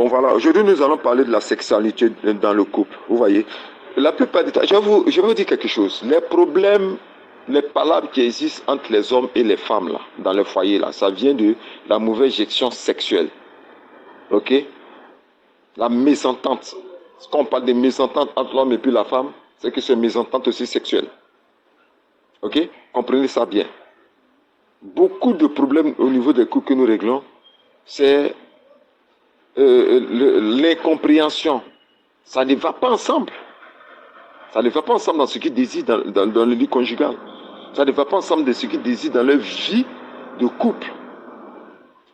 Bon voilà, aujourd'hui nous allons parler de la sexualité dans le couple. Vous voyez, la plupart du temps, je vais vous dire quelque chose. Les problèmes, les palabres qui existent entre les hommes et les femmes là, dans le foyer là, ça vient de la mauvaise gestion sexuelle. Ok? La mésentente. Quand on parle de mésentente entre l'homme et puis la femme, c'est que c'est une mésentente aussi sexuelle. Ok? Comprenez ça bien. Beaucoup de problèmes au niveau des couples que nous réglons, c'est l'incompréhension. Ça ne va pas ensemble. Ça ne va pas ensemble dans ce qu'ils désirent dans le lit conjugal. Ça ne va pas ensemble dans ce qu'ils désirent dans leur vie de couple.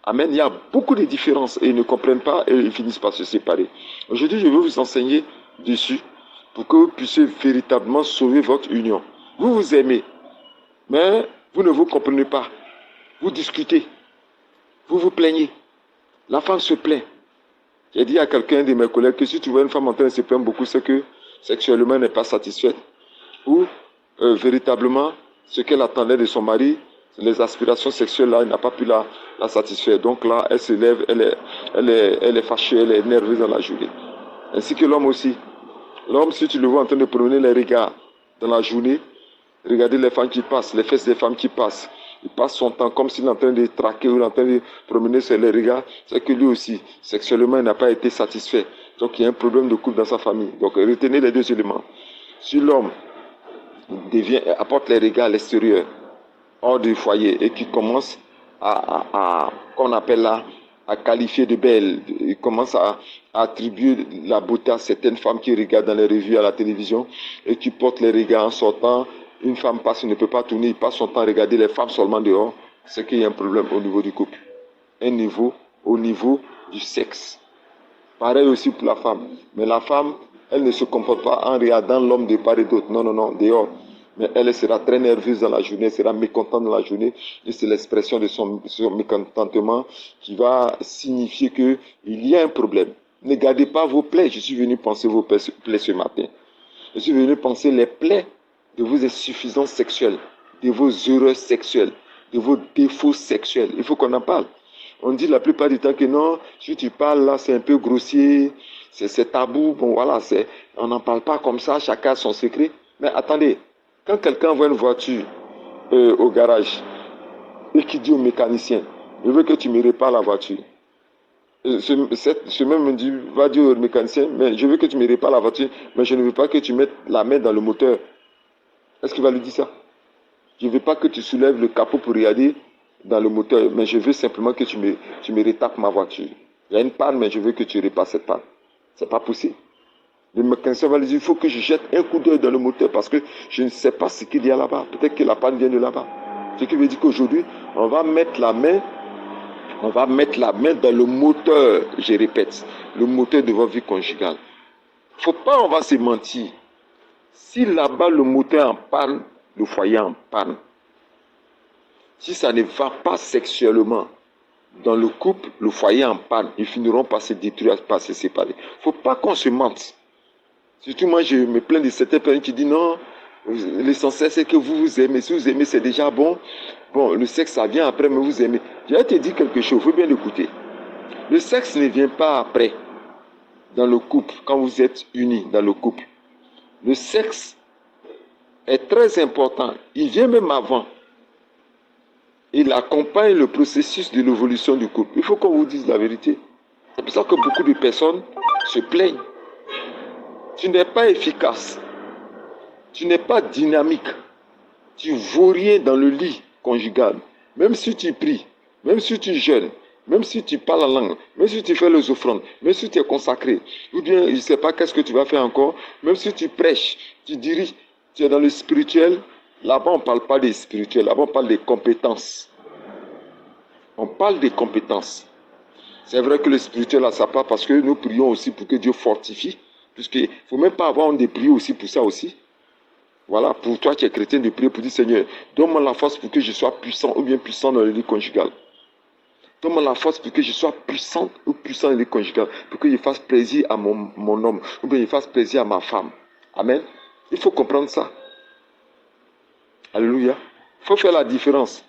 Amen. Il y a beaucoup de différences et ils ne comprennent pas et ils finissent par se séparer. Aujourd'hui, je vais vous enseigner dessus pour que vous puissiez véritablement sauver votre union. Vous vous aimez, mais vous ne vous comprenez pas. Vous discutez. Vous vous plaignez. La femme se plaint. J'ai dit à quelqu'un de mes collègues que si tu vois une femme en train de se plaindre beaucoup, c'est que sexuellement elle n'est pas satisfaite. Ou véritablement, ce qu'elle attendait de son mari, les aspirations sexuelles là, elle n'a pas pu la satisfaire. Donc là, elle se lève, elle est fâchée, elle est nerveuse dans la journée. Ainsi que l'homme aussi. L'homme, si tu le vois en train de promener les regards dans la journée, regardez les femmes qui passent, les fesses des femmes qui passent. Il passe son temps comme s'il est en train de traquer ou en train de promener sur les regards. C'est que lui aussi, sexuellement, il n'a pas été satisfait. Donc il y a un problème de couple dans sa famille. Donc retenez les deux éléments. Si l'homme apporte les regards à l'extérieur, hors du foyer, et qui commence qu'on appelle là, à qualifier de belle, il commence à attribuer la beauté à certaines femmes qui regardent dans les revues à la télévision et qui portent les regards en sortant. Une femme passe, il ne peut pas tourner, il passe son temps à regarder les femmes seulement dehors. C'est qu'il y a un problème au niveau du couple. Au niveau du sexe. Pareil aussi pour la femme. Mais la femme, elle ne se comporte pas en regardant l'homme de part et d'autre. Non, dehors. Mais elle sera très nerveuse dans la journée, elle sera mécontente dans la journée. Et c'est l'expression de son mécontentement qui va signifier qu'il y a un problème. Ne gardez pas vos plaies. Je suis venu penser vos plaies ce matin. Je suis venu penser les plaies de vos insuffisances sexuelles, de vos erreurs sexuelles, de vos défauts sexuels. Il faut qu'on en parle. On dit la plupart du temps que non, si tu parles là, c'est un peu grossier, c'est tabou. Bon voilà, on n'en parle pas comme ça, chacun a son secret. Mais attendez, quand quelqu'un voit une voiture au garage et qui dit au mécanicien, je veux que tu me répares la voiture. Ce même me dit, va dire au mécanicien, mais je veux que tu me répares la voiture, mais je ne veux pas que tu mettes la main dans le moteur. Est-ce qu'il va lui dire ça? Je ne veux pas que tu soulèves le capot pour regarder dans le moteur, mais je veux simplement que tu me retapes ma voiture. Il y a une panne, mais je veux que tu répares cette panne. Ce n'est pas possible. Le mécanicien va lui dire, il faut que je jette un coup d'œil dans le moteur parce que je ne sais pas ce qu'il y a là-bas. Peut-être que la panne vient de là-bas. Ce qui veut dire qu'aujourd'hui, on va mettre la main dans le moteur, je répète, le moteur de votre vie conjugale. Faut pas, on va se mentir. Si là-bas le moteur est en panne, le foyer est en panne. Si ça ne va pas sexuellement dans le couple, le foyer est en panne. Ils finiront par se détruire, par se séparer. Faut pas qu'on se mente. Surtout moi, je me plains de certaines personnes qui disent non, l'essentiel c'est que vous vous aimez. Si vous aimez, c'est déjà bon. Bon, le sexe, ça vient après, mais vous aimez. Je vais te dire quelque chose, il faut bien l'écouter. Le sexe ne vient pas après, dans le couple, quand vous êtes unis dans le couple. Le sexe est très important. Il vient même avant. Il accompagne le processus de l'évolution du couple. Il faut qu'on vous dise la vérité. C'est pour ça que beaucoup de personnes se plaignent. Tu n'es pas efficace. Tu n'es pas dynamique. Tu ne vaux rien dans le lit conjugal. Même si tu pries, même si tu jeûnes, même si tu parles la langue, même si tu fais les offrandes, même si tu es consacré, ou bien je ne sais pas qu'est-ce que tu vas faire encore, même si tu prêches, tu diriges, tu es dans le spirituel, là-bas on ne parle pas des spirituels, là-bas on parle des compétences. On parle des compétences. C'est vrai que le spirituel a sa part parce que nous prions aussi pour que Dieu fortifie, puisqu'il ne faut même pas avoir honte de prier aussi pour ça aussi. Voilà, pour toi qui es chrétien, de prier pour dire Seigneur, donne-moi la force pour que je sois puissant ou bien puissant dans le lit conjugal. Donne-moi la force pour que je sois puissante ou puissant dans le lit conjugal, pour que je fasse plaisir à mon homme, ou bien je fasse plaisir à ma femme. Amen. Il faut comprendre ça. Alléluia. Il faut faire la différence.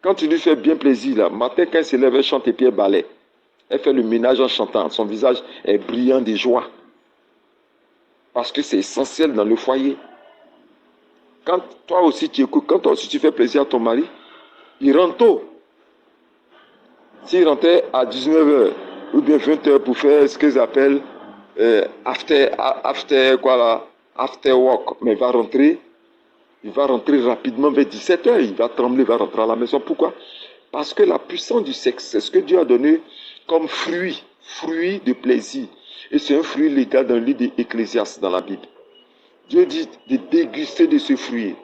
Quand tu lui fais bien plaisir, là, matin, quand il se lève, elle chante et puis elle balaie. Elle fait le ménage en chantant. Son visage est brillant de joie. Parce que c'est essentiel dans le foyer. Quand toi aussi tu écoutes, quand toi aussi tu fais plaisir à ton mari, il rentre tôt. S'il rentrait à 19h ou bien 20h pour faire ce qu'ils appellent after work, mais il va rentrer rapidement vers 17h, il va trembler, il va rentrer à la maison. Pourquoi? Parce que la puissance du sexe, c'est ce que Dieu a donné comme fruit de plaisir. Et c'est un fruit légal dans le livre d'Ecclésiaste dans la Bible. Dieu dit de déguster de ce fruit.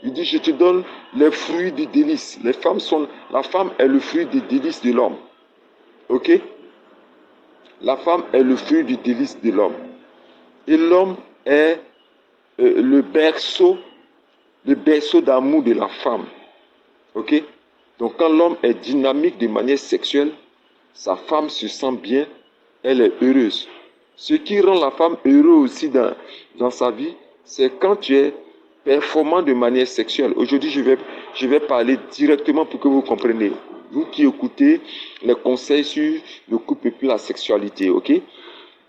Il dit, je te donne les fruits du délice. La femme est le fruit du délice de l'homme. Ok? La femme est le fruit du délice de l'homme. Et l'homme est le berceau d'amour de la femme. Ok? Donc quand l'homme est dynamique de manière sexuelle, sa femme se sent bien, elle est heureuse. Ce qui rend la femme heureuse aussi dans sa vie, c'est quand tu es performant de manière sexuelle. Aujourd'hui, je vais parler directement pour que vous compreniez. Vous qui écoutez les conseils sur le couple et puis la sexualité, ok?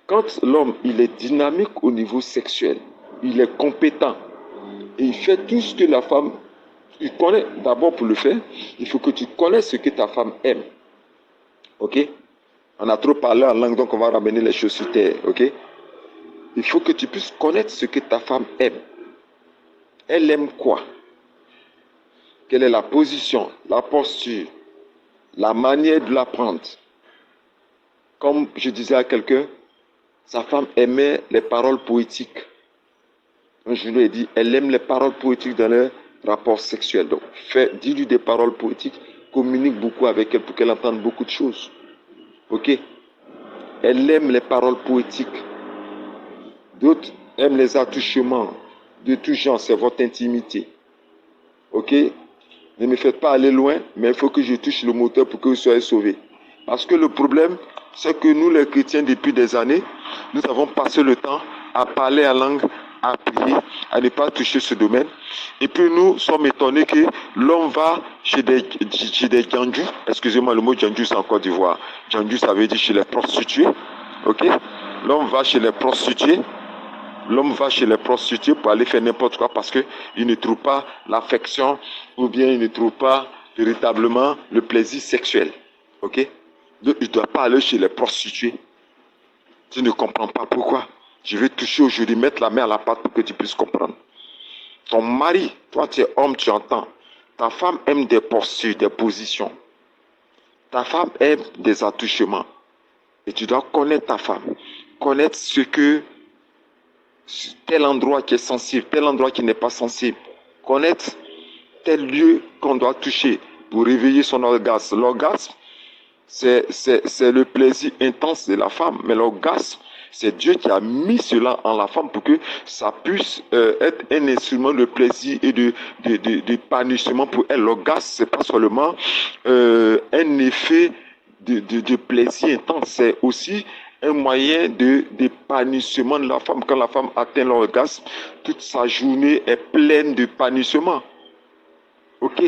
Quand l'homme, il est dynamique au niveau sexuel, il est compétent et il fait tout ce que la femme, il connaît. D'abord pour le faire, il faut que tu connaisses ce que ta femme aime, ok? On a trop parlé en langue, donc on va ramener les choses sur terre, ok? Il faut que tu puisses connaître ce que ta femme aime. Elle aime quoi? Quelle est la position, la posture, la manière de la prendre? Comme je disais à quelqu'un, sa femme aimait les paroles poétiques. Donc je lui ai dit, elle aime les paroles poétiques dans leur rapport sexuel. Donc, dis-lui des paroles poétiques, communique beaucoup avec elle pour qu'elle entende beaucoup de choses. Ok? Elle aime les paroles poétiques. D'autres aiment les attouchements de tout genre, c'est votre intimité. Ok? Ne me faites pas aller loin, mais il faut que je touche le moteur pour que vous soyez sauvés. Parce que le problème, c'est que nous, les chrétiens, depuis des années, nous avons passé le temps à parler en langue, à prier, à ne pas toucher ce domaine. Et puis nous sommes étonnés que l'homme va chez des djandjus. Excusez-moi, le mot djandju, c'est en Côte d'Ivoire. Djandju, ça veut dire chez les prostituées. Ok? L'homme va chez les prostituées. L'homme va chez les prostituées pour aller faire n'importe quoi parce qu'il ne trouve pas l'affection ou bien il ne trouve pas véritablement le plaisir sexuel. Ok? Donc, il ne doit pas aller chez les prostituées. Tu ne comprends pas pourquoi. Je vais toucher aujourd'hui, mettre la main à la pâte pour que tu puisses comprendre. Ton mari, toi tu es homme, tu entends. Ta femme aime des postures, des positions. Ta femme aime des attouchements. Et tu dois connaître ta femme. Connaître ce que tel endroit qui est sensible, tel endroit qui n'est pas sensible. Connaître tel lieu qu'on doit toucher pour réveiller son orgasme. L'orgasme, c'est le plaisir intense de la femme. Mais l'orgasme, c'est Dieu qui a mis cela en la femme pour que ça puisse être un instrument de plaisir et d'épanouissement pour elle. L'orgasme, c'est pas seulement un effet de plaisir intense, c'est aussi un moyen d'épanouissement de la femme. Quand la femme atteint l'orgasme, toute sa journée est pleine d'épanouissement. Ok?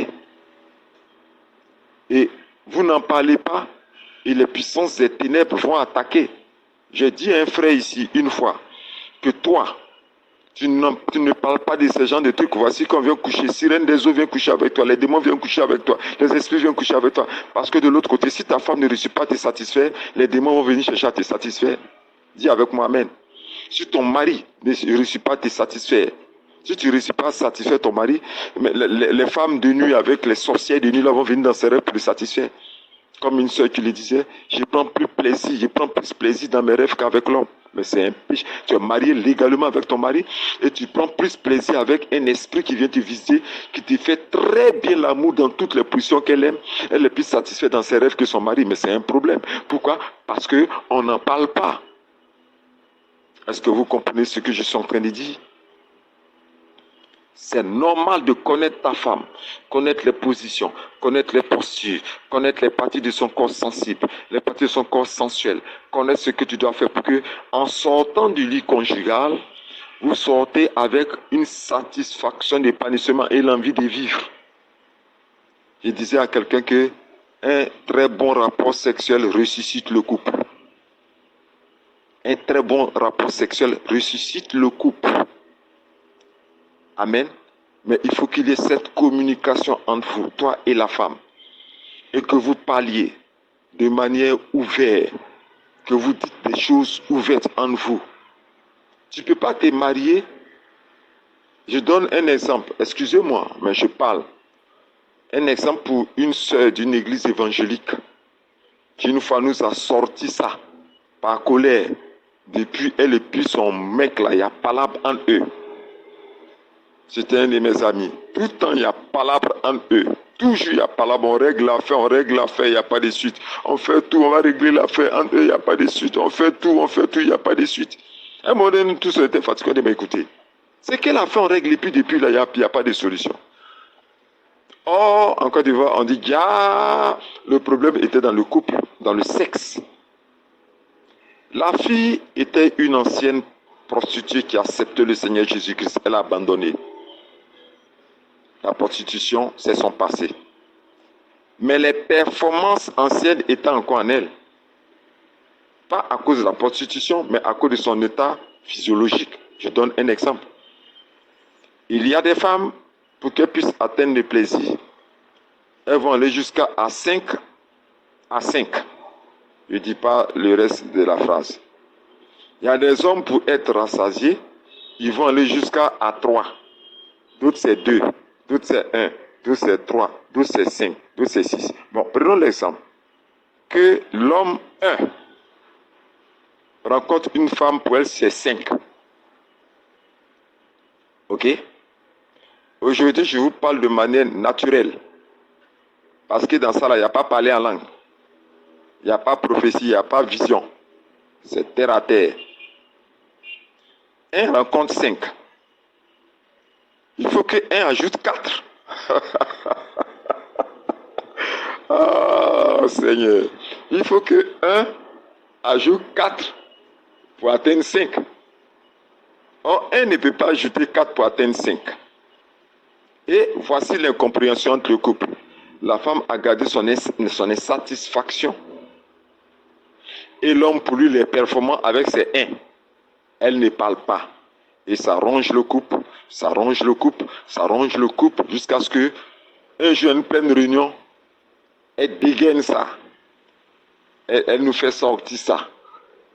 Et vous n'en parlez pas et les puissances des ténèbres vont attaquer. J'ai dit à un frère ici une fois que toi, tu ne parles pas de ce genre de trucs. Voici qu'on vient coucher. Sirène des eaux vient coucher avec toi. Les démons viennent coucher avec toi. Les esprits viennent coucher avec toi. Parce que de l'autre côté, si ta femme ne réussit pas à te satisfaire, les démons vont venir chercher à te satisfaire. Dis avec moi Amen. Si ton mari ne réussit pas à te satisfaire, si tu ne réussis pas à satisfaire ton mari, les femmes de nuit avec les sorcières de nuit là vont venir dans ses rêves pour le satisfaire. Comme une soeur qui le disait, je prends plus plaisir dans mes rêves qu'avec l'homme. Mais c'est un péché. Tu es marié légalement avec ton mari et tu prends plus plaisir avec un esprit qui vient te visiter, qui te fait très bien l'amour dans toutes les positions qu'elle aime. Elle est plus satisfaite dans ses rêves que son mari, mais c'est un problème. Pourquoi? Parce qu'on n'en parle pas. Est-ce que vous comprenez ce que je suis en train de dire? C'est normal de connaître ta femme, connaître les positions, connaître les postures, connaître les parties de son corps sensible, les parties de son corps sensuel, connaître ce que tu dois faire pour que, en sortant du lit conjugal, vous sortez avec une satisfaction d'épanouissement et l'envie de vivre. Je disais à quelqu'un que Un très bon rapport sexuel ressuscite le couple. Un très bon rapport sexuel ressuscite le couple. Amen. Mais il faut qu'il y ait cette communication entre vous, toi et la femme. Et que vous parliez de manière ouverte. Que vous dites des choses ouvertes en vous. Tu ne peux pas te marier. Je donne un exemple. Excusez-moi, mais je parle. Un exemple pour une sœur d'une église évangélique qui une fois nous a sorti ça par colère. Depuis elle et puis son mec là, il y a palabre entre eux. C'était un de mes amis. Tout le temps, il y a palabre entre eux. Toujours, il y a palabre. On règle l'affaire, il n'y a pas de suite. On fait tout, on va régler l'affaire entre eux, il n'y a pas de suite. On fait tout, il n'y a pas de suite. À un moment donné, tous étaient fatigués. On dit, mais écoutez, c'est quelle affaire on règle et puis depuis là, il n'y a pas de solution. Or, en Côte d'Ivoire, on dit, le problème était dans le couple, dans le sexe. La fille était une ancienne prostituée qui acceptait le Seigneur Jésus-Christ. Elle a abandonné. La prostitution, c'est son passé. Mais les performances anciennes étaient encore en elle. Pas à cause de la prostitution, mais à cause de son état physiologique. Je donne un exemple. Il y a des femmes, pour qu'elles puissent atteindre le plaisir, elles vont aller jusqu'à 5 à 5. Je ne dis pas le reste de la phrase. Il y a des hommes, pour être rassasiés, ils vont aller jusqu'à 3. D'autres, c'est 2. D'autres, c'est 1. D'autres, c'est 3. D'autres, c'est 5. D'autres, c'est 6. Bon, prenons l'exemple. Que l'homme 1 rencontre une femme, pour elle, c'est 5. Ok? Aujourd'hui, je vous parle de manière naturelle. Parce que dans ça, là, il n'y a pas parlé en langue. Il n'y a pas prophétie, il n'y a pas vision. C'est terre à terre. 1 rencontre 5. Il faut que 1 ajoute 4. Oh Seigneur. Il faut que 1 ajoute 4 pour atteindre 5. Or, 1 ne peut pas ajouter 4 pour atteindre 5. Et voici l'incompréhension entre le couple. La femme a gardé son insatisfaction. Et l'homme, pour lui, les performants avec ses 1. Elle ne parle pas. Et ça ronge le couple, ça ronge le couple, ça ronge le couple, jusqu'à ce que un jour, en pleine réunion, elle dégaine ça. Elle nous fait sortir ça.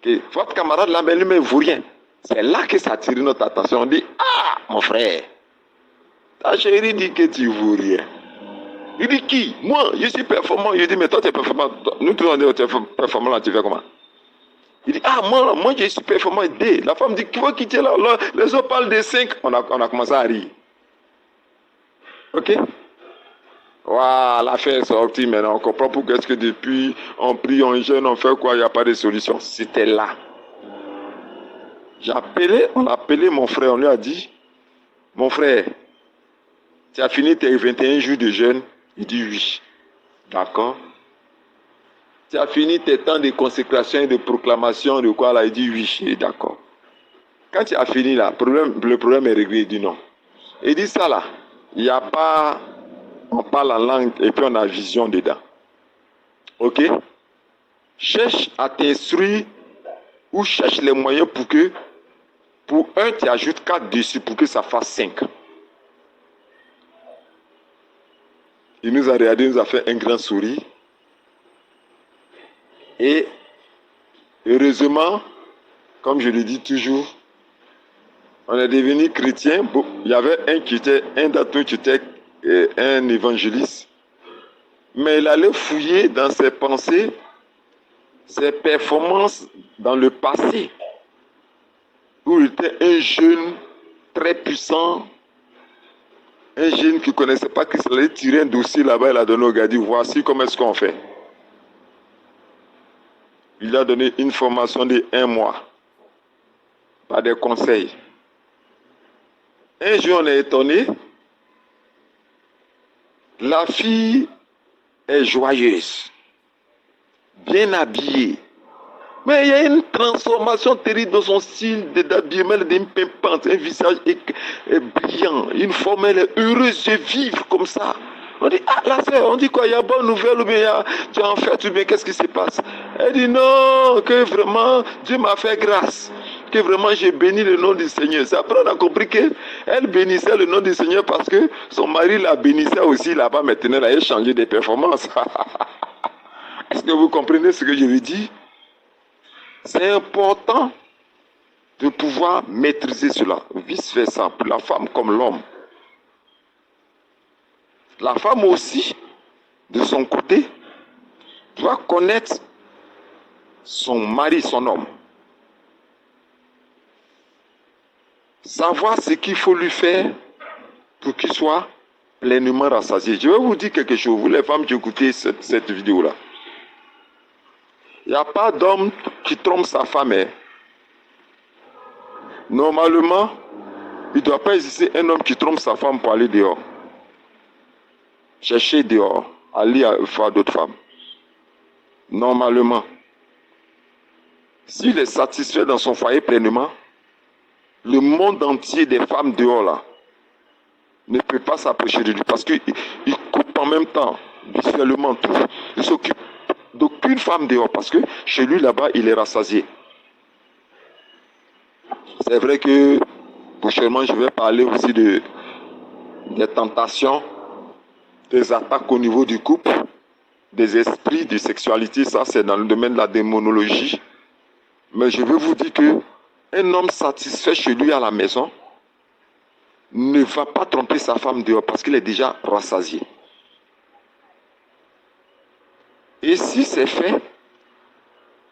Que votre camarade là, mais lui ne vaut rien. C'est là que ça attire notre attention. On dit, ah, mon frère, ta chérie dit que tu ne vaux rien. Il dit, qui? Moi, je suis performant. Il dit, mais toi, tu es performant. Nous, tous, on dit, tu es performant, là, tu fais comment? Il dit, ah, moi, je suis performant. D. La femme dit, qui va quitter là? Les autres parlent de 5. On a commencé à rire. Ok? Voilà, l'affaire est sortie maintenant. On comprend pourquoi est-ce que depuis, on prie, on jeûne, on fait quoi, il n'y a pas de solution. C'était là. On a appelé mon frère, on lui a dit, mon frère, tu as fini tes 21 jours de jeûne? Il dit oui. D'accord. Tu as fini tes temps de consécration et de proclamation de quoi là? Il dit oui. D'accord. Quand tu as fini là, le problème est réglé. Il dit non. Il dit ça là, il n'y a pas, on parle en langue et puis on a vision dedans. Ok? Cherche à t'instruire ou cherche les moyens pour que, pour 1, tu ajoutes 4 dessus pour que ça fasse 5. Il nous a regardé, il nous a fait un grand sourire. Et heureusement, comme je le dis toujours, on est devenu chrétien. Bon, il y avait un d'entre nous qui était un évangéliste. Mais il allait fouiller dans ses pensées, ses performances dans le passé. Où il était un jeune très puissant, un jeune qui ne connaissait pas Christ. Il allait tirer un dossier là-bas, il a donné au gars, il dit, voici comment est-ce qu'on fait. Il a donné une formation de 1 mois, par des conseils. Un jour, on est étonné. La fille est joyeuse, bien habillée. Mais il y a une transformation terrible dans son style d'habillement. Elle est pimpante, un visage brillant, une forme, elle est heureuse de vivre comme ça. On dit, ah, la sœur, on dit quoi? Il y a bonne nouvelle ou bien tu es en fête ou bien qu'est-ce qui se passe? Elle dit non, que vraiment Dieu m'a fait grâce. Que vraiment j'ai béni le nom du Seigneur. C'est après on a compris qu'elle bénissait le nom du Seigneur parce que son mari la bénissait aussi là-bas. Maintenant, elle a changé de performance. Est-ce que vous comprenez ce que je veux dire? C'est important de pouvoir maîtriser cela. Vice versa, pour la femme comme l'homme. La femme aussi, de son côté, doit connaître son mari, son homme. Savoir ce qu'il faut lui faire pour qu'il soit pleinement rassasié. Je vais vous dire quelque chose, vous les femmes qui écoutez cette vidéo-là. Il n'y a pas d'homme qui trompe sa femme. Normalement, il ne doit pas exister un homme qui trompe sa femme pour aller dehors. Chercher dehors, aller voir d'autres femmes. Normalement, s'il est satisfait dans son foyer pleinement, le monde entier des femmes dehors là ne peut pas s'approcher de lui parce qu'il coupe en même temps visuellement tout. Il s'occupe d'aucune femme dehors parce que chez lui là-bas il est rassasié. C'est vrai que prochainement je vais parler aussi des tentations, des attaques au niveau du couple, des esprits de sexualité. Ça c'est dans le domaine de la démonologie. Mais je veux vous dire que un homme satisfait chez lui à la maison ne va pas tromper sa femme dehors parce qu'il est déjà rassasié. Et si c'est fait,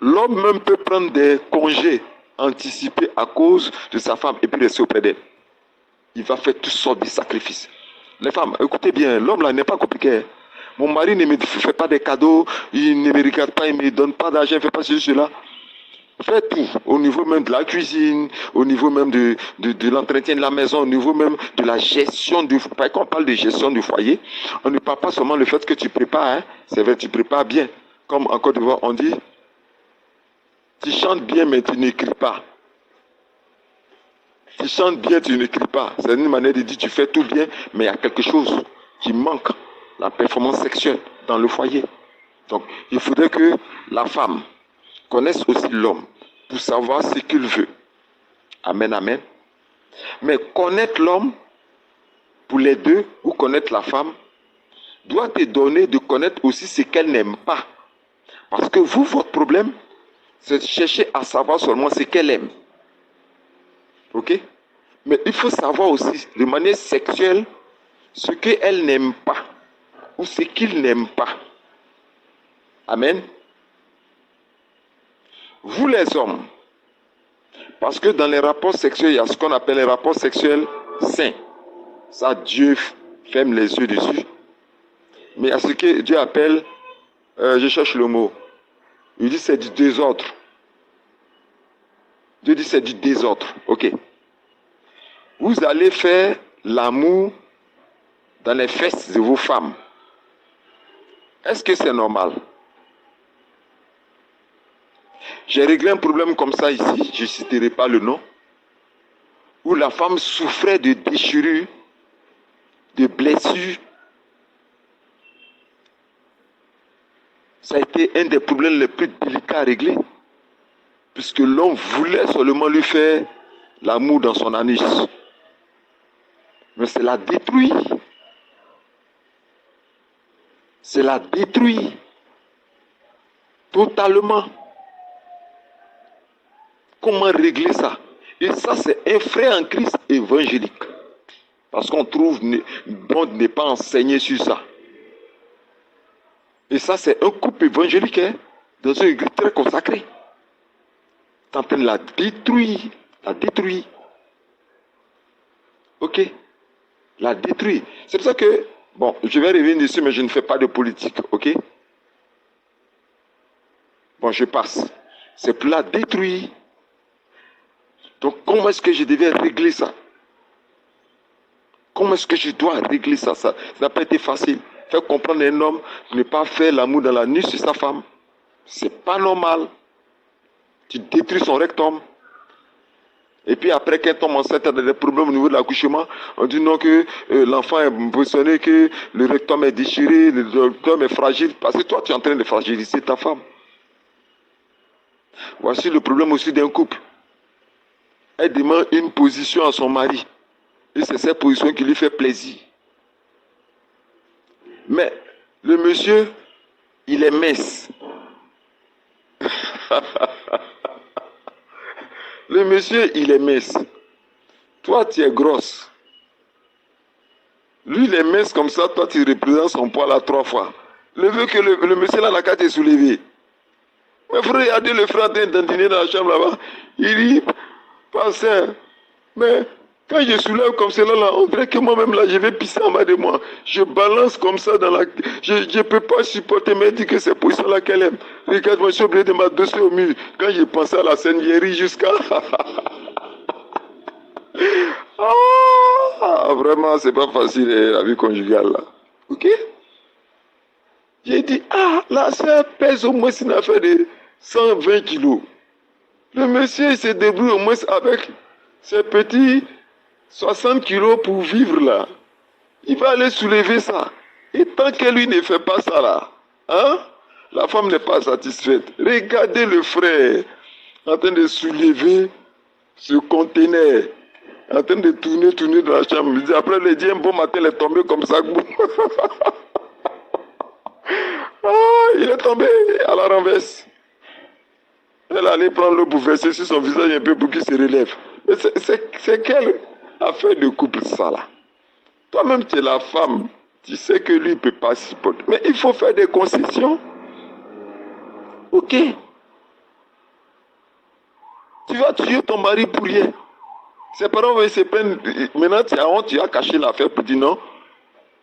l'homme même peut prendre des congés anticipés à cause de sa femme et puis rester auprès d'elle. Il va faire toutes sortes de sacrifices. Les femmes, écoutez bien, l'homme là n'est pas compliqué. Mon mari ne me fait pas des cadeaux, il ne me regarde pas, il ne me donne pas d'argent, il ne fait pas ceci, cela. Faites tout, au niveau même de la cuisine, au niveau même de l'entretien de la maison, au niveau même de la gestion du foyer. Quand on parle de gestion du foyer, on ne parle pas seulement le fait que tu prépares, hein. C'est vrai, tu prépares bien. Comme en Côte d'Ivoire, on dit, tu chantes bien mais tu n'écris pas. Tu chantes bien, tu n'écris pas. C'est une manière de dire, tu fais tout bien, mais il y a quelque chose qui manque, la performance sexuelle dans le foyer. Donc, il faudrait que la femme connaisse aussi l'homme pour savoir ce qu'il veut. Amen, amen. Mais connaître l'homme pour les deux ou connaître la femme doit te donner de connaître aussi ce qu'elle n'aime pas. Parce que vous, votre problème, c'est de chercher à savoir seulement ce qu'elle aime. Ok? Mais il faut savoir aussi, de manière sexuelle, ce qu'elle n'aime pas ou ce qu'il n'aime pas. Amen. Vous les hommes, parce que dans les rapports sexuels, il y a ce qu'on appelle les rapports sexuels sains. Ça, Dieu ferme les yeux dessus. Mais il y a ce que Dieu appelle, je cherche le mot, il dit c'est du désordre. Dieu dit c'est du désordre. Ok. Vous allez faire l'amour dans les fesses de vos femmes. Est-ce que c'est normal? J'ai réglé un problème comme ça ici, je ne citerai pas le nom, où la femme souffrait de déchirures, de blessures. Ça a été un des problèmes les plus délicats à régler, puisque l'homme voulait seulement lui faire l'amour dans son anus. Mais c'est la détruit. C'est la détruit. Totalement. Comment régler ça? Et ça, c'est un frère en Christ évangélique. Parce qu'on trouve bon de ne pas enseigner sur ça. Et ça, c'est un couple évangélique, hein, dans une église très consacrée. Tu es en train de la détruire. La détruire. Ok? La détruire. C'est pour ça que, bon, je vais revenir dessus, mais je ne fais pas de politique. Ok? Bon, je passe. C'est pour la détruire. Donc, comment est-ce que je devais régler ça? Comment est-ce que je dois régler ça? Ça n'a pas été facile. Faire comprendre à un homme de ne pas faire l'amour dans la nuit sur sa femme. C'est pas normal. Tu détruis son rectum. Et puis après, quand elle tombe enceinte, elle a des problèmes au niveau de l'accouchement. On dit non, que l'enfant est positionné, que le rectum est déchiré, le rectum est fragile. Parce que toi, tu es en train de fragiliser ta femme. Voici le problème aussi d'un couple. Elle demande une position à son mari. Et c'est cette position qui lui fait plaisir. Mais le monsieur, il est mince. Le monsieur, il est mince. Toi, tu es grosse. Lui, il est mince comme ça. Toi, tu représentes son poids là 3 fois. Le veut que le monsieur là, la carte est soulevée. Mais frère, regardez le frère en train d'endiner dans la chambre là-bas. Il dit, pasteur, mais quand je soulève comme cela là, on dirait que moi-même là, je vais pisser en bas de moi. Je balance comme ça dans la... Je ne peux pas supporter, mais dit que c'est position là qu'elle aime. Regarde, moi, je suis obligé de m'adosser au mur. Quand je pensais à la scène, j'ai ri jusqu'à... Ah, vraiment, c'est pas facile la vie conjugale là. Ok? J'ai dit, la soeur pèse au moins une affaire de 120 kilos. Le monsieur il se débrouille au moins avec ses petits 60 kilos pour vivre là. Il va aller soulever ça. Et tant que lui ne fait pas ça là, hein, la femme n'est pas satisfaite. Regardez le frère en train de soulever ce conteneur, en train de tourner dans la chambre. Après, il dit un bon matin, il est tombé comme ça. Il est tombé à la renverse. Elle allait prendre l'eau pour verser sur son visage un peu pour qu'il se relève. Mais c'est quelle affaire de couple ça là? Toi-même, tu es la femme. Tu sais que lui ne peut pas supporter. Mais il faut faire des concessions. Ok. Tu vas tuer ton mari pour rien. Ses parents vont se prendre. Maintenant, tu as honte, tu as caché l'affaire pour dire non.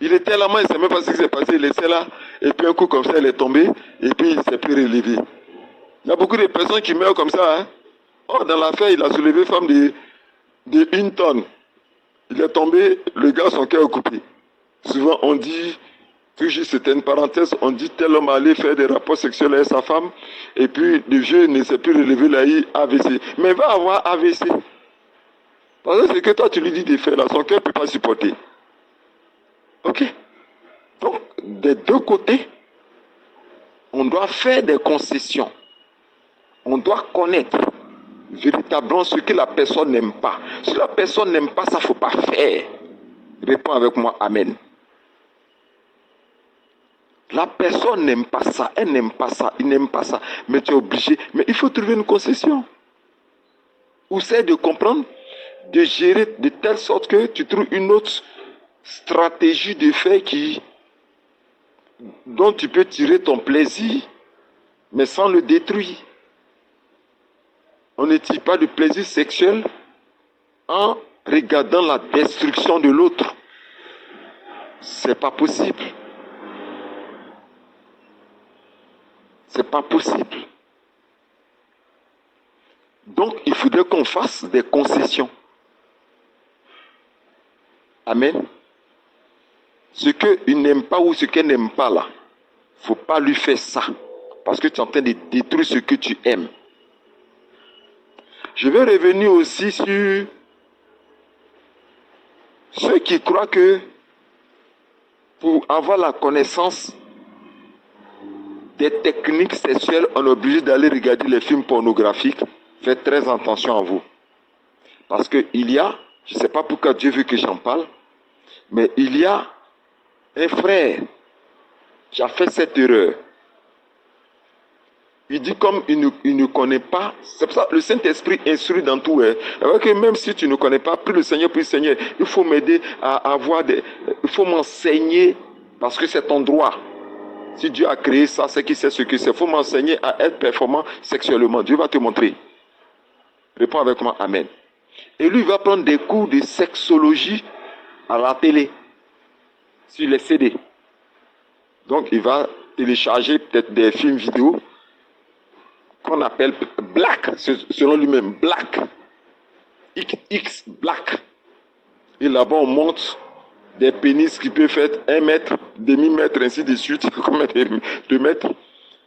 Il était là, il ne sait même pas ce qui s'est passé. Il était là. Et puis un coup comme ça, il est tombé. Et puis il s'est plus relevé. Il y a beaucoup de personnes qui meurent comme ça. Hein? Oh, dans l'affaire, il a soulevé femme de 1 tonne. Il est tombé, le gars, son cœur est coupé. Souvent, on dit, toujours c'était une parenthèse, on dit tel homme allait faire des rapports sexuels avec sa femme, et puis le vieux ne s'est plus relevé, là, il a AVC. Mais il va avoir AVC. Parce que c'est que toi, tu lui dis de faire là, son cœur ne peut pas supporter. Ok? Donc, des deux côtés, on doit faire des concessions. On doit connaître véritablement ce que la personne n'aime pas. Si la personne n'aime pas ça, il ne faut pas faire. Réponds avec moi, amen. La personne n'aime pas ça, elle n'aime pas ça, il n'aime pas ça. Mais tu es obligé. Mais il faut trouver une concession. Ou c'est de comprendre, de gérer de telle sorte que tu trouves une autre stratégie de fait dont tu peux tirer ton plaisir, mais sans le détruire. On ne tire pas du plaisir sexuel en regardant la destruction de l'autre. C'est pas possible. C'est pas possible. Donc, il faudrait qu'on fasse des concessions. Amen. Ce qu'il n'aime pas ou ce qu'elle n'aime pas là, il ne faut pas lui faire ça. Parce que tu es en train de détruire ce que tu aimes. Je vais revenir aussi sur ceux qui croient que pour avoir la connaissance des techniques sexuelles, on est obligé d'aller regarder les films pornographiques. Faites très attention à vous. Parce qu'il y a, je ne sais pas pourquoi Dieu veut que j'en parle, mais il y a un frère qui a fait cette erreur. Il dit comme il ne connaît pas, c'est pour ça que le Saint-Esprit instruit dans tout. Hein. Alors que même si tu ne connais pas, plus le Seigneur, plus le Seigneur, il faut m'aider à avoir des... Il faut m'enseigner parce que c'est ton droit. Si Dieu a créé ça, c'est qu'il sait ce que c'est. Il faut m'enseigner à être performant sexuellement. Dieu va te montrer. Réponds avec moi, amen. Et lui, il va prendre des cours de sexologie à la télé, sur les CD. Donc, il va télécharger peut-être des films vidéo qu'on appelle black, selon lui-même, black. X black. Et là-bas, on montre des pénis qui peuvent faire 1 mètre, demi-mètre, ainsi de suite, combien de mètres.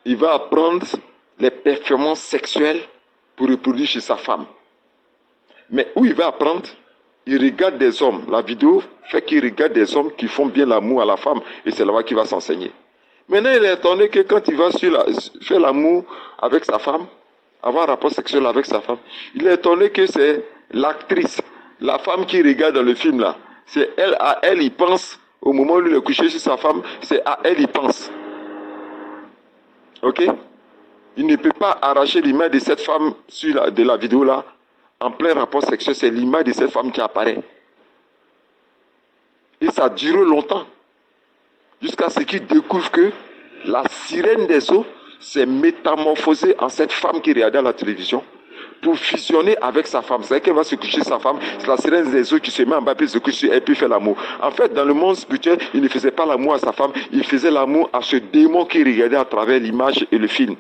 Il va apprendre les performances sexuelles pour reproduire chez sa femme. Mais où il va apprendre, il regarde des hommes. La vidéo fait qu'il regarde des hommes qui font bien l'amour à la femme. Et c'est là-bas qu'il va s'enseigner. Maintenant, il est étonné que quand il va faire l'amour avec sa femme, avoir un rapport sexuel avec sa femme, il est étonné que c'est l'actrice, la femme qui regarde dans le film là. C'est elle, à elle, il pense. Au moment où il est couché sur sa femme, c'est à elle, il pense. Ok? Il ne peut pas arracher l'image de cette femme de la vidéo là. En plein rapport sexuel, c'est l'image de cette femme qui apparaît. Et ça dure longtemps. Jusqu'à ce qu'il découvre que la sirène des eaux s'est métamorphosée en cette femme qui regardait à la télévision pour fusionner avec sa femme. C'est-à-dire qu'elle va se coucher sa femme, c'est la sirène des eaux qui se met en bas, puis se couche et puis fait l'amour. En fait, dans le monde spirituel, il ne faisait pas l'amour à sa femme, il faisait l'amour à ce démon qui regardait à travers l'image et le film.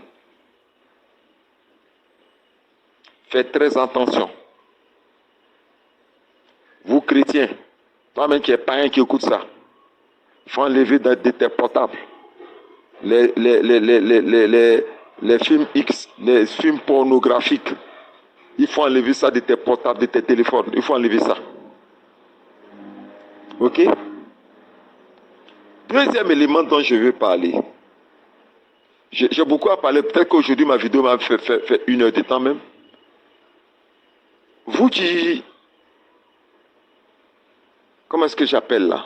Faites très attention. Vous chrétiens, toi-même qui es païen qui écoute ça, il faut enlever de tes portables les films X, les films pornographiques. Il faut enlever ça de tes portables, de tes téléphones. Il faut enlever ça. Ok? Deuxième élément dont je veux parler. J'ai beaucoup à parler. Peut-être qu'aujourd'hui, ma vidéo m'a fait 1 heure de temps même. Vous qui... Comment est-ce que j'appelle là?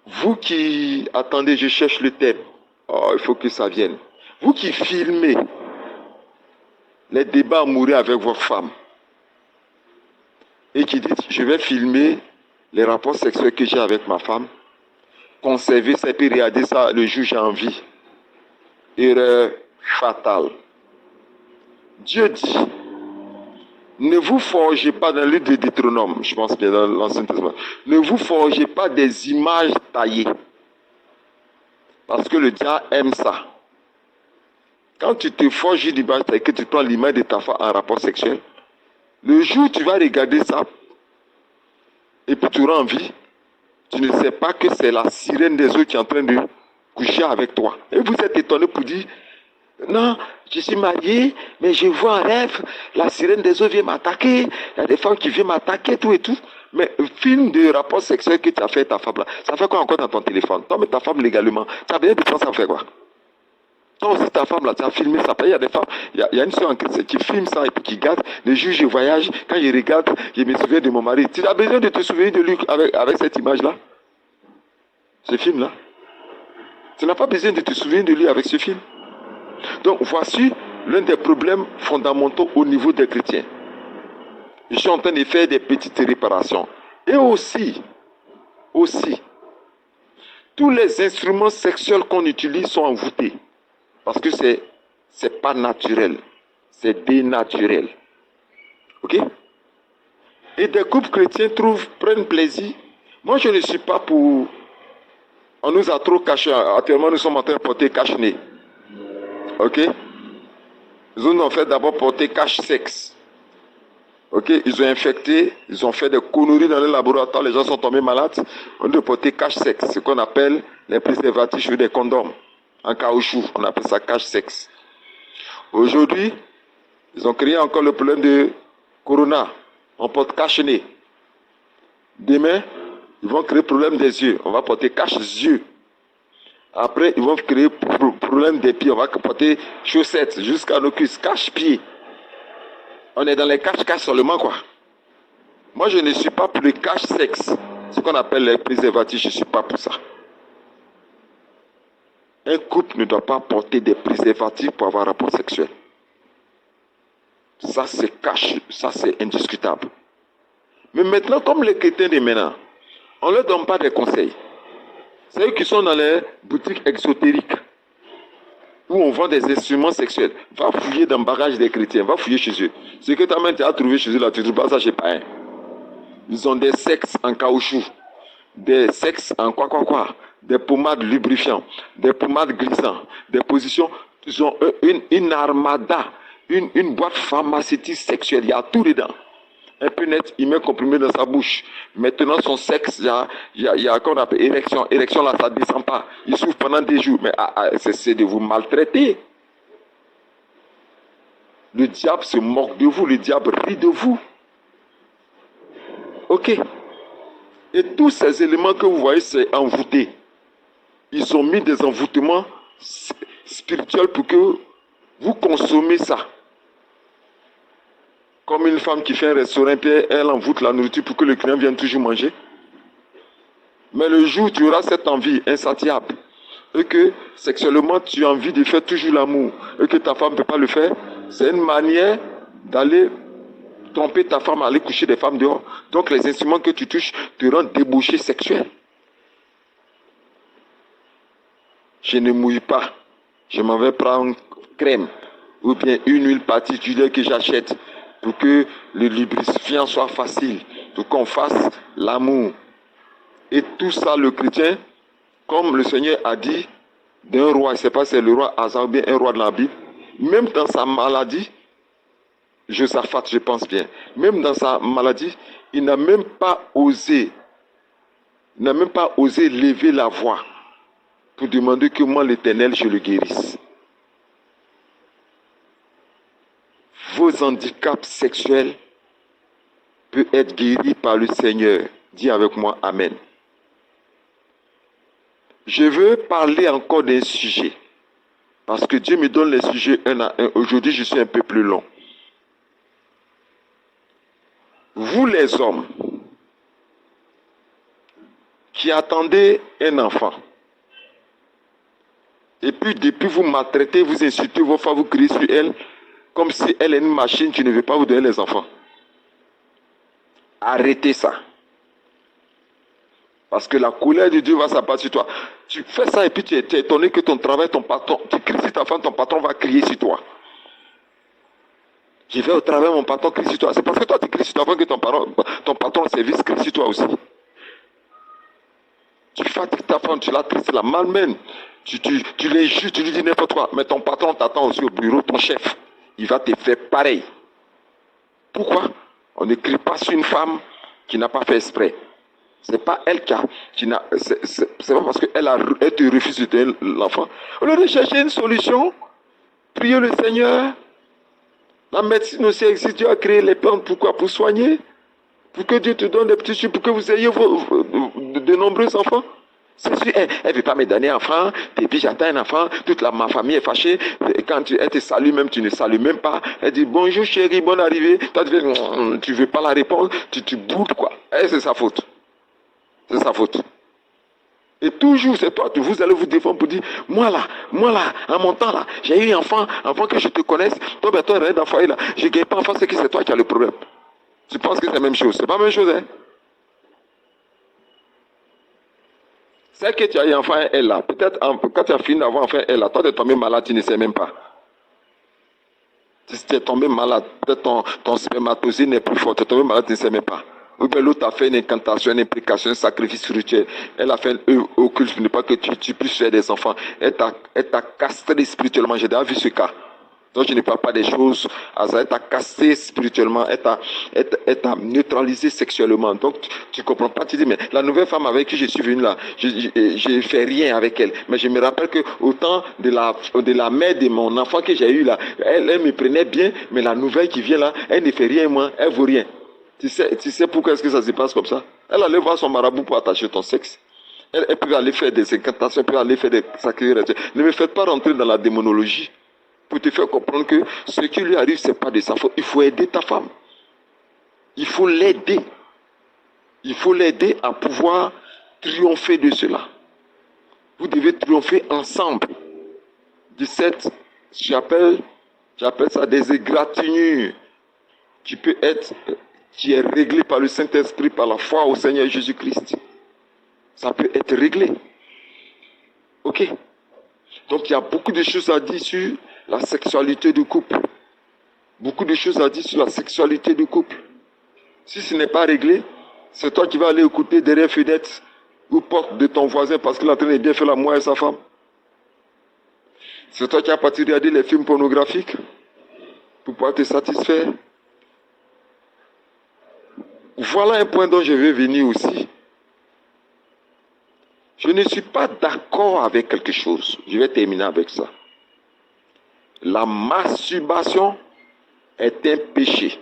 Vous qui... Attendez, je cherche le thème. Oh, il faut que ça vienne. Vous qui filmez les débats amoureux avec vos femmes et qui dites, je vais filmer les rapports sexuels que j'ai avec ma femme, conserver ça et puis regarder ça le jour j'ai envie. Erreur fatale. Dieu dit, ne vous forgez pas dans le livre de Deutéronome, je pense bien dans l'Ancien Testament, ne vous forgez pas des images taillées. Parce que le diable aime ça. Quand tu te forges une image taillée, que tu prends l'image de ta femme en rapport sexuel, le jour où tu vas regarder ça, et puis tu auras envie, tu ne sais pas que c'est la sirène des eaux qui est en train de coucher avec toi. Et vous êtes étonné pour dire, non, je suis marié, mais je vois un rêve, la sirène des eaux vient m'attaquer, il y a des femmes qui viennent m'attaquer, tout et tout. Mais le film de rapport sexuel que tu as fait avec ta femme là, ça fait quoi encore dans ton téléphone? Toi, mais ta femme légalement, tu as besoin de temps, ça fait quoi? Toi aussi, ta femme là, tu as filmé ça. Il y a des femmes, il y a une soeur en Christ qui filme ça et puis qui garde. Le jour où je voyage, quand je regarde, je me souviens de mon mari. Tu as besoin de te souvenir de lui avec cette image-là? Ce film-là? Tu n'as pas besoin de te souvenir de lui avec ce film? Donc, voici l'un des problèmes fondamentaux au niveau des chrétiens. Je suis en train de faire des petites réparations. Et aussi, tous les instruments sexuels qu'on utilise sont envoûtés. Parce que c'est pas naturel. C'est dénaturel. Ok? Et des couples chrétiens prennent plaisir. Moi, je ne suis pas pour... On nous a trop caché. Actuellement, nous sommes en train de porter cache-nez. Ok? Ils ont fait d'abord porter cache-sexe. Ok? Ils ont infecté, ils ont fait des conneries dans le laboratoire, les gens sont tombés malades. On doit porter cache-sexe, ce qu'on appelle les préservatifs ou des condoms en caoutchouc. On appelle ça cache-sexe. Aujourd'hui, ils ont créé encore le problème de corona. On porte cache-nez. Demain, ils vont créer le problème des yeux. On va porter cache-yeux. Après, ils vont créer le problème des pieds. On va porter chaussettes jusqu'à nos cuisses. Cache-pieds. On est dans les cache-cache seulement, quoi. Moi, je ne suis pas pour le cache-sexe. Ce qu'on appelle les préservatifs, je ne suis pas pour ça. Un couple ne doit pas porter des préservatifs pour avoir un rapport sexuel. Ça, c'est cache, ça, c'est indiscutable. Mais maintenant, comme les chrétiens de maintenant, on ne leur donne pas des conseils. C'est eux qui sont dans les boutiques exotériques où on vend des instruments sexuels. Va fouiller dans le bagage des chrétiens, va fouiller chez eux. Ce que tu as trouvé chez eux là, tu ne trouves pas ça chez pas. Ils ont des sexes en caoutchouc, des sexes en quoi, des pommades lubrifiantes, des pommades glissantes, des positions. Ils ont une armada, une boîte pharmaceutique sexuelle, il y a tout dedans. Un peu net, il met comprimé dans sa bouche. Maintenant, son sexe, il y a qu'on appelle érection. Érection, là, ça ne descend pas. Il souffre pendant des jours. Mais c'est de vous maltraiter. Le diable se moque de vous, le diable rit de vous. Ok. Et tous ces éléments que vous voyez, c'est envoûté. Ils ont mis des envoûtements spirituels pour que vous consommez ça. Comme une femme qui fait un restaurant, puis elle envoûte la nourriture pour que le client vienne toujours manger. Mais le jour où tu auras cette envie insatiable, et que sexuellement tu as envie de faire toujours l'amour, et que ta femme ne peut pas le faire, c'est une manière d'aller tromper ta femme, aller coucher des femmes dehors. Donc les instruments que tu touches te rendent débauché sexuel. Je ne mouille pas. Je m'en vais prendre crème ou bien une huile particulière que j'achète pour que le lubrifiant soit facile, pour qu'on fasse l'amour. Et tout ça, le chrétien, comme le Seigneur a dit d'un roi, je ne sais pas si c'est le roi Asa ou bien un roi de la Bible, même dans sa maladie, Josaphat, je pense bien, même dans sa maladie, il n'a même pas osé lever la voix pour demander que moi, l'Éternel, je le guérisse. Vos handicaps sexuels peuvent être guéris par le Seigneur. Dis avec moi, Amen. Je veux parler encore d'un sujet, parce que Dieu me donne les sujets un à un. Aujourd'hui, je suis un peu plus long. Vous les hommes qui attendez un enfant, et puis depuis vous maltraitez, vous insultez vos femmes, vous criez sur elle, comme si elle est une machine qui ne veut pas vous donner les enfants. Arrêtez ça. Parce que la colère de Dieu va s'abattre sur toi. Tu fais ça et puis tu es étonné que ton travail, ton patron, tu cries sur ta femme, ton patron va crier sur toi. Je vais au travail, mon patron crie sur toi. C'est parce que toi tu cries sur ta femme que ton patron au service crie sur toi aussi. Tu fatigues ta femme, tu la traites, la malmènes. Tu l'injures, tu lui dis n'importe quoi. Mais ton patron t'attend aussi au bureau, ton chef. Il va te faire pareil. Pourquoi? On ne crie pas sur une femme qui n'a pas fait exprès. C'est pas elle c'est pas parce qu'elle te refuse de donner l'enfant. Au lieu de chercher une solution, priez le Seigneur. La médecine aussi existe. Dieu a créé les plantes. Pourquoi? Pour soigner. Pour que Dieu te donne des petits pour que vous ayez de nombreux enfants. C'est sûr, elle ne veut pas me donner un enfant, et puis j'attends un enfant, ma famille est fâchée, et quand elle te salue même, tu ne salues même pas. Elle dit bonjour chérie, bonne arrivée. Toi, tu ne veux pas la répondre, tu boudes quoi. Et c'est sa faute. C'est sa faute. Et toujours, c'est toi, vous allez vous défendre pour dire, moi là, en mon temps là, j'ai eu un enfant, avant que je te connaisse, toi, rêve d'enfant là, je ne gagne pas enfant, c'est que c'est toi qui as le problème. Tu penses que c'est la même chose. C'est pas la même chose, hein. C'est que tu as eu un enfant, elle là. Peut-être quand tu as fini d'avoir un enfant, elle là. Toi, tu es tombé malade, tu ne sais même pas. Si tu es tombé malade, peut-être ton spermatozoïde n'est plus fort, tu es tombé malade, tu ne sais même pas. Ou bien l'autre a fait une incantation, une implication, un sacrifice spirituel. Elle a fait un occulte pour ne pas que tu puisses faire des enfants. Elle t'a castré spirituellement. J'ai déjà vu ce cas. Donc je ne parle pas des choses, elle t'a cassé spirituellement, elle t'a neutralisé sexuellement. Donc tu ne comprends pas, tu dis, mais la nouvelle femme avec qui je suis venu là, je ne fais rien avec elle. Mais je me rappelle qu'au temps de la mère de mon enfant que j'ai eu là, elle me prenait bien, mais la nouvelle qui vient là, elle ne fait rien moi, elle ne vaut rien. Tu sais pourquoi est-ce que ça se passe comme ça? Elle allait voir son marabout pour attacher ton sexe. Elle peut aller faire des incantations, elle peut aller faire des sacrifices. Ne me faites pas rentrer dans la démonologie. Pour te faire comprendre que ce qui lui arrive, ce n'est pas de sa faute. Il faut aider ta femme. Il faut l'aider. Il faut l'aider à pouvoir triompher de cela. Vous devez triompher ensemble. 17, j'appelle ça des égratignures qui est réglé par le Saint-Esprit, par la foi au Seigneur Jésus-Christ. Ça peut être réglé. Ok? Donc il y a beaucoup de choses à dire sur la sexualité du couple. Beaucoup de choses à dire sur la sexualité du couple. Si ce n'est pas réglé, c'est toi qui vas aller écouter derrière fenêtre ou porte de ton voisin parce qu'il est en train de bien faire l'amour avec sa femme. C'est toi qui as parti regarder les films pornographiques pour pouvoir te satisfaire. Voilà un point dont je vais venir aussi. Je ne suis pas d'accord avec quelque chose. Je vais terminer avec ça. La masturbation est un péché.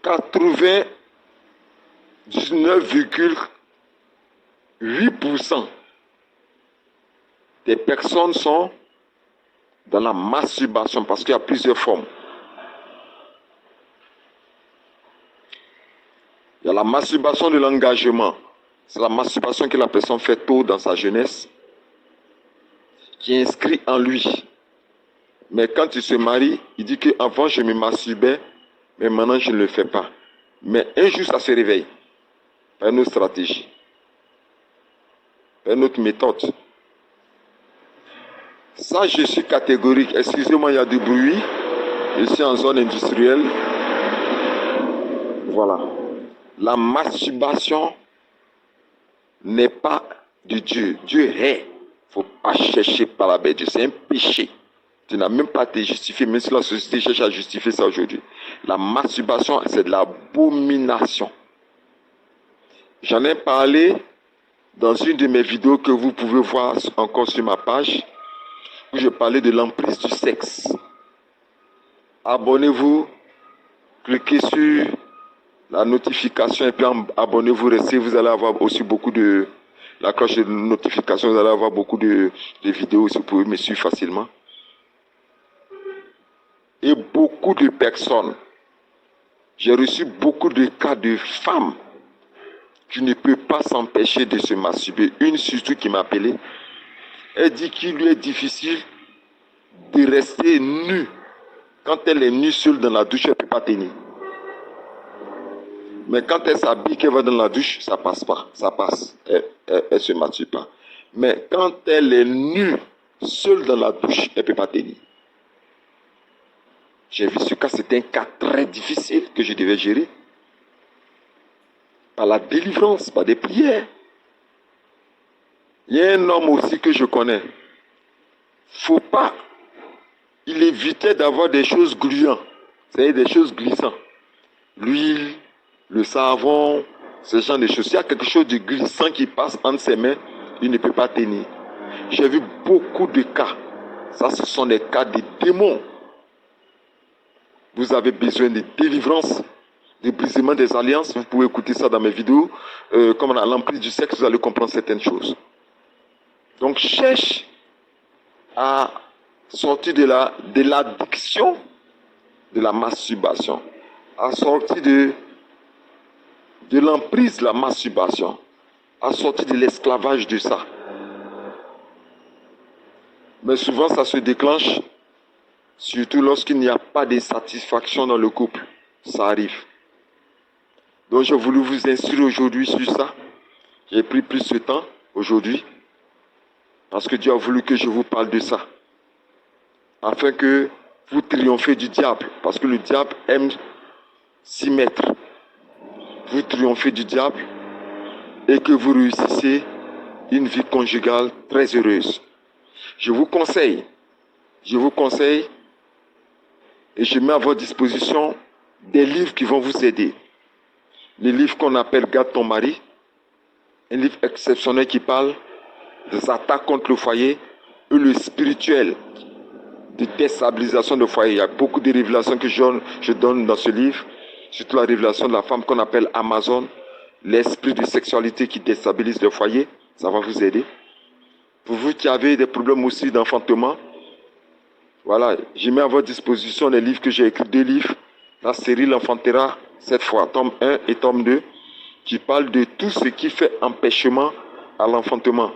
« 99,8% des personnes sont dans la masturbation parce qu'il y a plusieurs formes. Il y a la masturbation de l'engagement. C'est la masturbation que la personne fait tôt dans sa jeunesse, qui est inscrit en lui. Mais quand il se marie, il dit qu'avant je me masturbais, mais maintenant je ne le fais pas. Mais un jour ça se réveille. Par une autre stratégie. Par une autre méthode. Ça, je suis catégorique. Excusez-moi, il y a du bruit. Je suis en zone industrielle. Voilà. La masturbation n'est pas de Dieu. Dieu est. Il ne faut pas chercher par la bête. Dieu, c'est un péché. Tu n'as même pas été justifié, même si la société cherche à justifier ça aujourd'hui. La masturbation, c'est de l'abomination. J'en ai parlé dans une de mes vidéos que vous pouvez voir encore sur ma page, où je parlais de l'emprise du sexe. Abonnez-vous, cliquez sur la notification et puis abonnez-vous, restez, vous allez avoir aussi beaucoup de... La cloche de notification, vous allez avoir beaucoup de vidéos si vous pouvez me suivre facilement. Et beaucoup de personnes, j'ai reçu beaucoup de cas de femmes qui ne peuvent pas s'empêcher de se masturber. Une surtout qui m'a appelé, elle dit qu'il lui est difficile de rester nue. Quand elle est nue seule dans la douche, elle ne peut pas tenir. Mais quand elle s'habille, qu'elle va dans la douche, ça passe pas. Ça passe. Elle ne se masturbe pas. Mais quand elle est nue, seule dans la douche, elle ne peut pas tenir. J'ai vu ce cas, c'était un cas très difficile que je devais gérer. Par la délivrance, par des prières. Il y a un homme aussi que je connais. Faut pas. Il évitait d'avoir des choses gluantes. C'est-à-dire des choses glissantes. L'huile, le savon, ce genre de choses. S'il y a quelque chose de glissant qui passe entre ses mains, il ne peut pas tenir. J'ai vu beaucoup de cas. Ça, ce sont des cas de démons. Vous avez besoin de délivrance, de brisement des alliances. Vous pouvez écouter ça dans mes vidéos. Comme on a l'emprise du sexe, vous allez comprendre certaines choses. Donc, cherche à sortir de l'addiction, de la masturbation, à sortir de l'emprise de la masturbation, à sortir de l'esclavage de ça. Mais souvent, ça se déclenche, surtout lorsqu'il n'y a pas de satisfaction dans le couple. Ça arrive. Donc, j'ai voulu vous instruire aujourd'hui sur ça. J'ai pris plus de temps aujourd'hui, parce que Dieu a voulu que je vous parle de ça. Afin que vous triomphez du diable. Parce que le diable aime s'y mettre. Vous triomphez du diable et que vous réussissez une vie conjugale très heureuse. Je vous conseille et je mets à votre disposition des livres qui vont vous aider. Les livres qu'on appelle Garde ton mari, un livre exceptionnel qui parle des attaques contre le foyer et le spirituel de déstabilisation de foyer. Il y a beaucoup de révélations que je donne dans ce livre, surtout la révélation de la femme qu'on appelle Amazon, l'esprit de sexualité qui déstabilise le foyer, ça va vous aider. Pour vous qui avez des problèmes aussi d'enfantement, voilà, je mets à votre disposition les livres que j'ai écrits, 2 livres, la série L'Enfantera, cette fois, tome 1 et tome 2, qui parlent de tout ce qui fait empêchement à l'enfantement.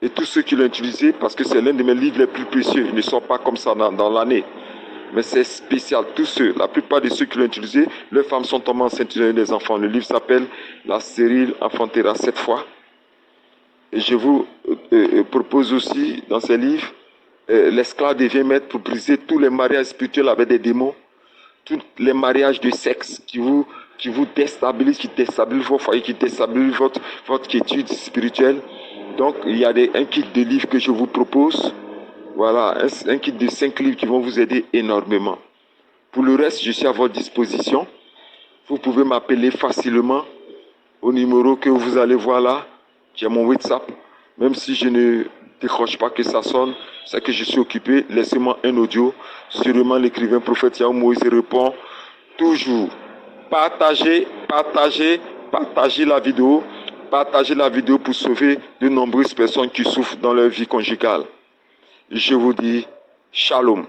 Et tous ceux qui l'ont utilisé, parce que c'est l'un de mes livres les plus précieux, ils ne sont pas comme ça dans l'année. Mais c'est spécial, tous ceux, la plupart de ceux qui l'ont utilisé, leurs femmes sont tombées enceintes des enfants. Le livre s'appelle La série Enfantera 7 fois. Et je vous propose aussi, dans ces livres, l'esclave devient maître pour briser tous les mariages spirituels avec des démons, tous les mariages de sexe qui vous déstabilisent, qui déstabilisent vos foyers, qui déstabilisent votre quiétude spirituelle. Donc, il y a un kit de livres que je vous propose. Voilà, un kit de 5 livres qui vont vous aider énormément. Pour le reste, je suis à votre disposition. Vous pouvez m'appeler facilement au numéro que vous allez voir là, qui est mon WhatsApp. Même si je ne décroche pas que ça sonne, c'est que je suis occupé. Laissez-moi un audio. Sûrement l'écrivain prophète Yahweh Moïse répond toujours. Partagez la vidéo. Partagez la vidéo pour sauver de nombreuses personnes qui souffrent dans leur vie conjugale. Je vous dis shalom.